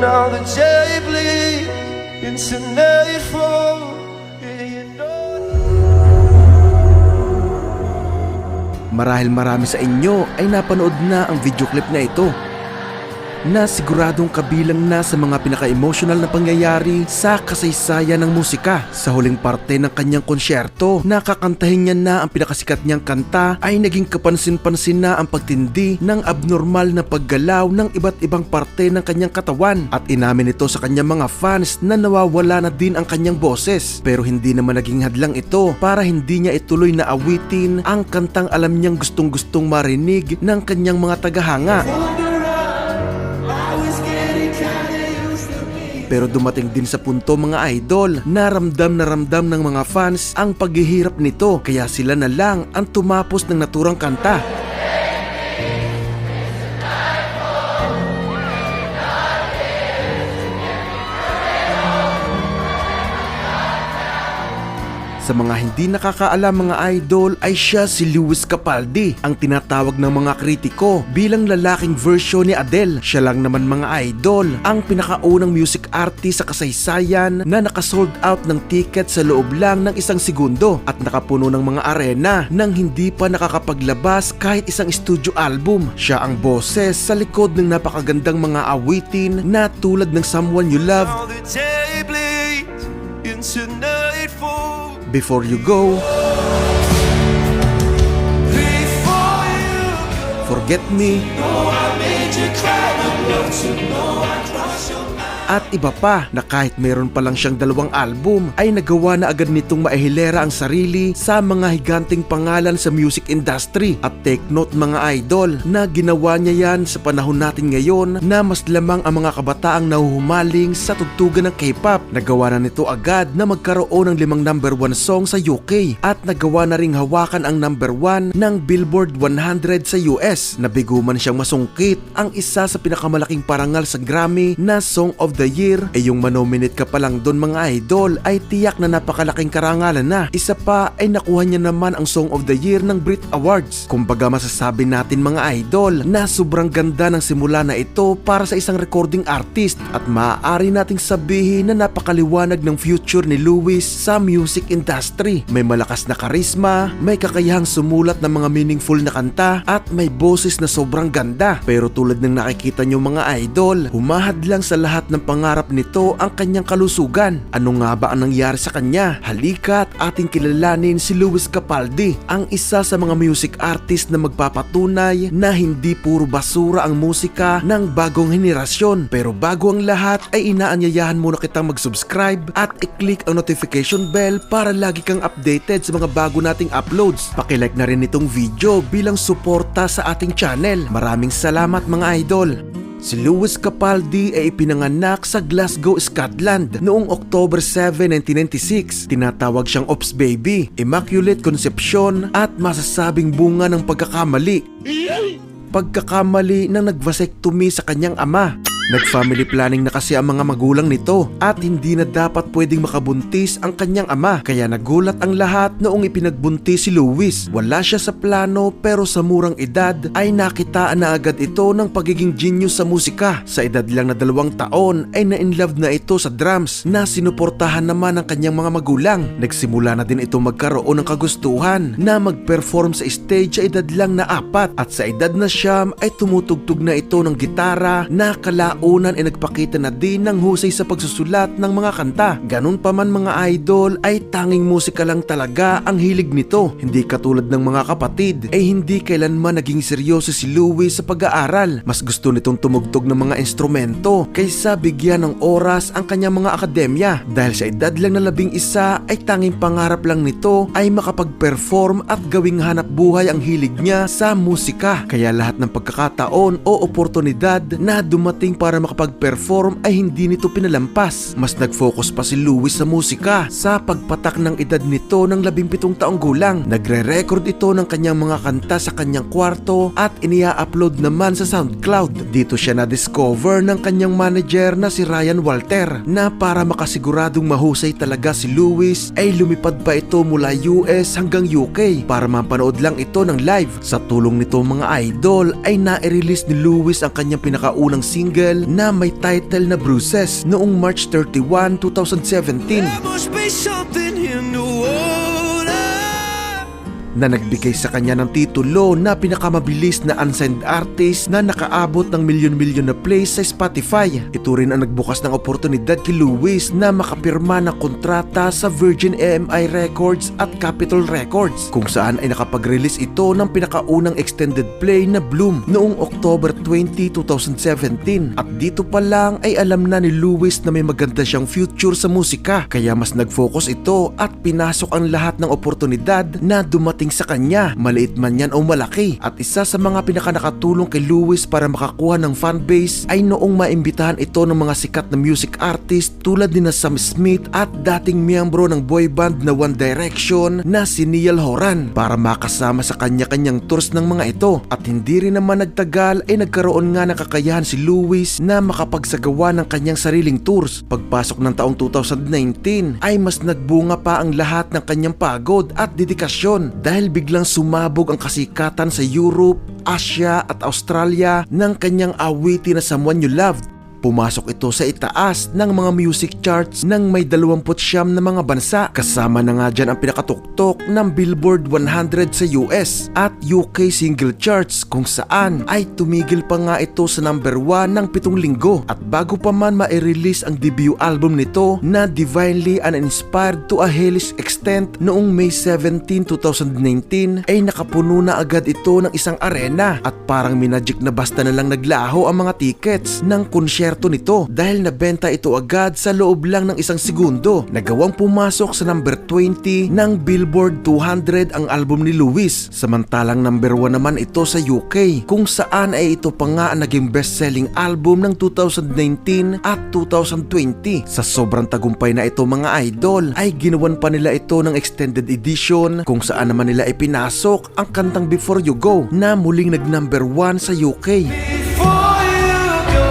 now the day bleeds into nightfall. Marahil marami sa inyo ay napanood na ang video clip na ito, na siguradong kabilang na sa mga pinaka-emotional na pangyayari sa kasaysayan ng musika. Sa huling parte ng kanyang konsyerto, nakakantahin niya na ang pinakasikat niyang kanta, ay naging kapansin-pansin na ang pagtindi ng abnormal na paggalaw ng iba't ibang parte ng kanyang katawan, at inamin ito sa kanyang mga fans na nawawala na din ang kanyang boses. Pero hindi naman naging hadlang ito para hindi niya ituloy na awitin ang kantang alam niyang gustong-gustong marinig ng kanyang mga tagahanga. Pero dumating din sa punto, mga idol, na ramdam ng mga fans ang paghihirap nito, kaya sila na lang ang tumapos ng naturang kanta. Sa mga hindi nakakaalam, mga idol, ay siya si Lewis Capaldi, ang tinatawag ng mga kritiko bilang lalaking version ni Adele. Siya lang naman, mga idol, ang pinakaunang music artist sa kasaysayan na nakasold out ng ticket sa loob lang ng 1 segundo at nakapuno ng mga arena nang hindi pa nakakapaglabas kahit isang studio album. Siya ang boses sa likod ng napakagandang mga awitin na tulad ng Someone You Love, Now the day bleeds into nightfall. Before You Go, Before you Forget Me, know I made you cry enough to know I crossed your mind. at iba pa, na kahit mayroon pa lang siyang 2 album ay nagawa na agad nitong maihilera ang sarili sa mga higanting pangalan sa music industry. At take note, mga idol, na ginawa niya yan sa panahon natin ngayon na mas lamang ang mga kabataang nahuhumaling sa tugtugan ng K-pop. Nagawa na nito agad na magkaroon ng 5 number 1 song sa UK at nagawa na ring hawakan ang number 1 ng Billboard 100 sa US. Nabigo man siyang masungkit ang isa sa pinakamalaking parangal sa Grammy na Song of the Year. Yung manominate ka pa lang doon, mga idol, ay tiyak na napakalaking karangalan na. Isa pa ay nakuha niya naman ang Song of the Year ng Brit Awards. Kumbaga masasabi natin, mga idol, na sobrang ganda ng simula na ito para sa isang recording artist, at maaari nating sabihin na napakaliwanag ng future ni Lewis sa music industry. May malakas na karisma, may kakayahang sumulat ng mga meaningful na kanta, at may boses na sobrang ganda. Pero tulad ng nakikita nyo, mga idol, humahad lang sa lahat ng pangarap nito ang kanyang kalusugan. Ano nga ba ang nangyari sa kanya? Halika't ating kilalanin si Lewis Capaldi, ang isa sa mga music artist na magpapatunay na hindi puro basura ang musika ng bagong henerasyon. Pero bago ang lahat ay inaanyayahan muna kitang mag-subscribe at i-click ang notification bell para lagi kang updated sa mga bago nating uploads. Paki-like na rin itong video bilang suporta sa ating channel. Maraming salamat, mga idol. Si Lewis Capaldi ay ipinanganak sa Glasgow, Scotland noong October 7, 1996. Tinatawag siyang Ops Baby, Immaculate Conception, at masasabing bunga ng pagkakamali ng nag-vasectomy sa kanyang ama. Nag-family planning na kasi ang mga magulang nito at hindi na dapat pwedeng makabuntis ang kanyang ama, kaya nagulat ang lahat noong ipinagbuntis si Lewis. Wala siya sa plano, pero sa murang edad ay nakitaan na agad ito ng pagiging genius sa musika. Sa edad lang na 2 taon ay na-inlove na ito sa drums na sinuportahan naman ng kanyang mga magulang. Nagsimula na din ito magkaroon ng kagustuhan na mag-perform sa stage sa edad lang na 4, at sa edad na 9 ay tumutugtog na ito ng gitara na kalaunan ay nagpakita na din ng husay sa pagsusulat ng mga kanta. Ganun pa man, mga idol, ay tanging musika lang talaga ang hilig nito. Hindi katulad ng mga kapatid ay hindi kailanman naging seryoso si Lewis sa pag-aaral. Mas gusto nitong tumugtog ng mga instrumento kaysa bigyan ng oras ang kanyang mga akademya. Dahil sa edad lang na 11 ay tanging pangarap lang nito ay makapag-perform at gawing hanap buhay ang hilig niya sa musika. Kaya lahat ng pagkakataon o oportunidad na dumating para makapag-perform ay hindi nito pinalampas. Mas nag-focus pa si Lewis sa musika sa pagpatak ng edad nito ng 17 taong gulang. Nagre-record ito ng kanyang mga kanta sa kanyang kwarto at inia-upload naman sa SoundCloud. Dito siya na-discover ng kanyang manager na si Ryan Walter na para makasiguradong mahusay talaga si Lewis ay lumipad pa ito mula US hanggang UK para mapanood lang ito ng live. Sa tulong nito, mga idol, ay na-release ni Lewis ang kanyang pinakaunang single single na may title na Bruises noong March 31, 2017 There must be something in the water. na nagbigay sa kanya ng titulo na pinakamabilis na unsigned artist na nakaabot ng milyon-milyon na plays sa Spotify. Ito rin ang nagbukas ng oportunidad kay Lewis na makapirma ng kontrata sa Virgin AMI Records at Capitol Records, kung saan ay nakapag-release ito ng pinakaunang extended play na Bloom noong October 20, 2017. At dito pa lang ay alam na ni Lewis na may maganda siyang future sa musika, kaya mas nag-focus ito at pinasok ang lahat ng oportunidad na dumating sa kanya, maliit man yan o malaki. At isa sa mga pinakanakatulong kay Lewis para makakuha ng fanbase ay noong maimbitahan ito ng mga sikat na music artist tulad ni Sam Smith at dating miyembro ng boy band na One Direction na si Niall Horan para makasama sa kanya-kanyang tours ng mga ito. At hindi rin naman nagtagal ay nagkaroon nga ng kakayahan si Lewis na makapagsagawa ng kanyang sariling tours. Pagpasok ng taong 2019 ay mas nagbunga pa ang lahat ng kanyang pagod at dedikasyon dahil biglang sumabog ang kasikatan sa Europe, Asia at Australia ng kanyang awitin na Someone You Loved. Pumasok ito sa itaas ng mga music charts ng may 29 na mga bansa. Kasama na nga dyan ang pinakatuktok ng Billboard 100 sa US at UK single charts, kung saan ay tumigil pa nga ito sa number 1 ng 7 linggo. At bago pa man ma-release ang debut album nito na Divinely Uninspired to a Hellish Extent noong May 17, 2019 ay nakapuno na agad ito ng isang arena at parang minagic na basta na lang naglaho ang mga tickets ng konsyerto nito dahil nabenta ito agad sa loob lang ng isang segundo. Nagawang pumasok sa number 20 ng Billboard 200 ang album ni Lewis, samantalang number 1 naman ito sa UK, kung saan ay ito pa nga ang naging best-selling album ng 2019 at 2020. Sa sobrang tagumpay na ito mga idol ay ginawan pa nila ito ng extended edition kung saan naman nila ipinasok ang kantang Before You Go na muling nag number 1 sa UK. Before you go.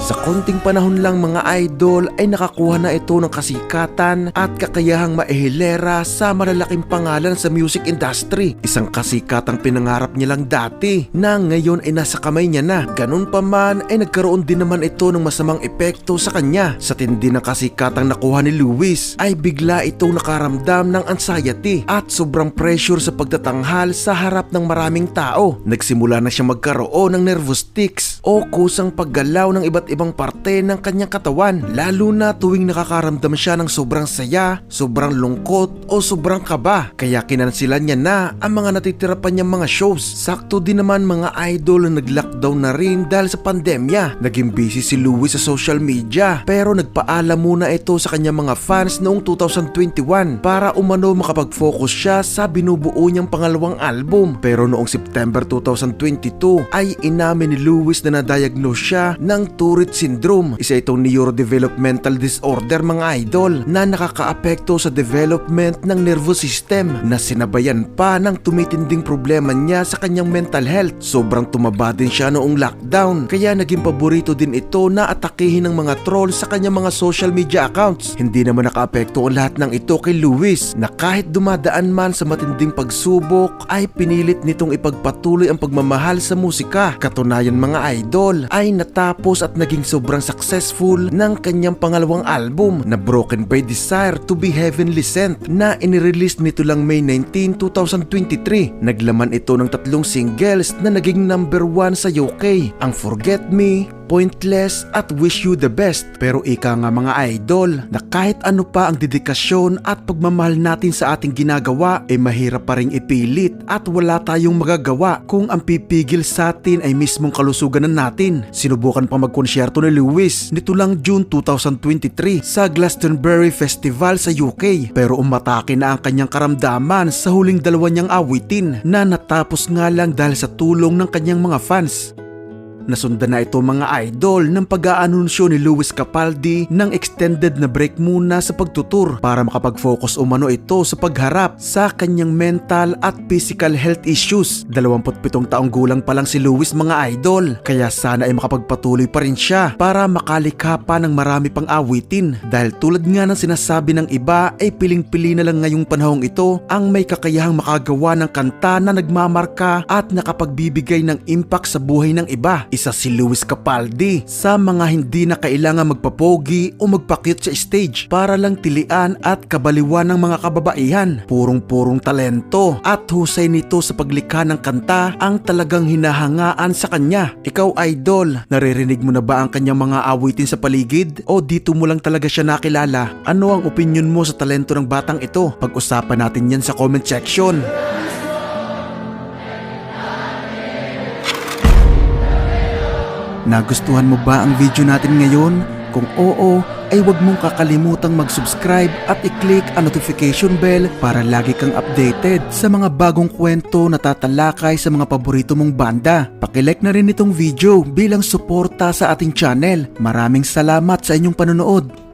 Sa konting panahon lang mga idol ay nakakuha na ito ng kasikatan at kakayahang maihilera sa malalaking pangalan sa music industry. Isang kasikatang pinangarap niya lang dati na ngayon ay nasa kamay niya na. Ganun pa man ay nagkaroon din naman ito ng masamang epekto sa kanya. Sa tindi ng kasikatang nakuha ni Lewis ay bigla itong nakaramdam ng anxiety at sobrang pressure sa pagtatanghal sa harap ng maraming tao. Nagsimula na siya magkaroon ng nervous tics o kusang paggalaw ng iba't ibang parte ng kanyang katawan, lalo na tuwing nakakaramdam siya ng sobrang saya, sobrang lungkot o sobrang kaba. Kaya kinansilan niya na ang mga natitira pa niyang mga shows. Sakto din naman mga idol na nag-lockdown na rin dahil sa pandemya. Naging busy si Lewis sa social media pero nagpaalam muna ito sa kanyang mga fans noong 2021 para umano makapag-focus siya sa binubuo niyang pangalawang album. Pero noong September 2022 ay inamin ni Lewis na na-diagnose siya ng Tourette Syndrome. Isa itong neurodevelopmental disorder mga idol na nakakaapekto sa development ng nervous system na sinabayan pa ng tumitinding problema niya sa kanyang mental health. Sobrang tumaba din siya noong lockdown kaya naging paborito din ito na atakihin ng mga trolls sa kanyang mga social media accounts. Hindi naman nakaapekto ang lahat ng ito kay Lewis na kahit dumadaan man sa matinding pagsubok ay pinilit nitong ipagpatuloy ang pagmamahal sa musika. Katunayan mga idol ay natapos at naging sobrang successful ng kanyang pangalawang album na Broken by Desire to be Heavenly Sent na inirelease nito lang May 19, 2023. Naglaman ito ng 3 singles na naging number 1 sa UK, ang Forget Me, Pointless at Wish You the Best. Pero ika nga mga idol na kahit ano pa ang dedikasyon at pagmamahal natin sa ating ginagawa ay mahirap pa ring ipilit at wala tayong magagawa kung ang pipigil sa atin ay mismong kalusugan na natin. Sinubukan pa magkonsyerto ni Lewis nito lang June 2023 sa Glastonbury Festival sa UK pero umatake na ang kanyang karamdaman sa huling 2 niyang awitin na natapos nga lang dahil sa tulong ng kanyang mga fans. Nasundan na ito mga idol ng pag-aanunsyo ni Lewis Capaldi ng extended na break muna sa pagtutur para makapag-focus umano ito sa pagharap sa kanyang mental at physical health issues. 27 taong gulang pa lang si Lewis mga idol, kaya sana ay makapagpatuloy pa rin siya para makalikha pa ng marami pang awitin dahil tulad nga ng sinasabi ng iba ay piling-pili na lang ngayong panahong ito ang may kakayahang makagawa ng kanta na nagmamarka at nakapagbibigay ng impact sa buhay ng iba. Isa si Lewis Capaldi sa mga hindi na kailangan magpapogi o magpa-cute sa stage para lang tilian at kabaliwan ng mga kababaihan. Purong-purong talento at husay nito sa paglikha ng kanta ang talagang hinahangaan sa kanya. Ikaw idol, naririnig mo na ba ang kanyang mga awitin sa paligid o dito mo lang talaga siya nakilala? Ano ang opinion mo sa talento ng batang ito? Pag-usapan natin yan sa comment section. Nagustuhan mo ba ang video natin ngayon? Kung oo, ay huwag mong kakalimutang mag-subscribe at i-click ang notification bell para lagi kang updated sa mga bagong kwento na tatalakay sa mga paborito mong banda. Pakilike na rin itong video bilang suporta sa ating channel. Maraming salamat sa inyong panonood.